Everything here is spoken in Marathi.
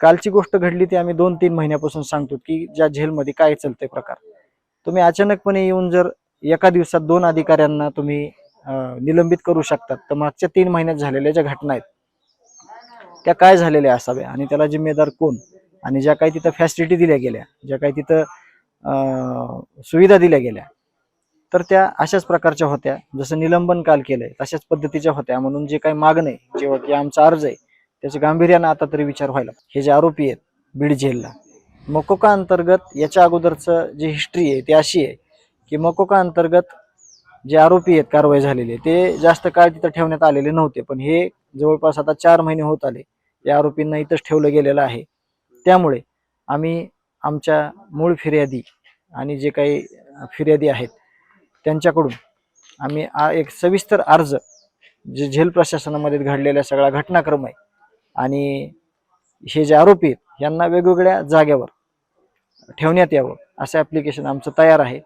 कालची गोष्ट घडली ती आम्ही 2-3 महिन्यापासून सांगतो की ज्या जेलमध्ये काय चालतंय प्रकार. तुम्ही अचानकपणे येऊन जर एका दिवसात 2 अधिकाऱ्यांना तुम्ही निलंबित करू शकतात, तर मागच्या 3 महिन्यात झालेल्या ज्या घटना आहेत त्या काय झालेल्या असाव्या आणि त्याला जिम्मेदार कोण? आणि ज्या काही तिथं फॅसिलिटी दिल्या गेल्या, ज्या काही तिथं सुविधा दिल्या गेल्या, तर त्या अशाच प्रकारच्या होत्या. जसं निलंबन काल केलंय तशाच पद्धतीच्या होत्या. म्हणून जे काही मागणं आहे, जेव्हा की आमचा अर्ज आहे, त्याच्या गांभीर्यानं आता तरी विचार व्हायला. हे जे आरोपी आहेत बीड जेलला, मकोका अंतर्गत याच्या अगोदरचं जी हिस्ट्री आहे ती अशी आहे की मकोका अंतर्गत जे आरोपी आहेत कारवाई झालेले ते जास्त काळ तिथं ठेवण्यात आलेले नव्हते. पण हे जवळपास आता 4 महिने होत आले या आरोपींना इथंच ठेवलं गेलेलं आहे. त्यामुळे आम्ही आमच्या मूळ फिर्यादी आणि जे काही फिर्यादी आहेत त्यांच्याकडून आम्ही एक सविस्तर अर्ज, जे जेल प्रशासनामध्ये घडलेल्या सगळा घटनाक्रम आहे आणि हे जे आरोपी आहेत यांना वेगवेगळ्या जागेवर ठेवण्यात यावं असं ॲप्लिकेशन आमचं तयार आहे.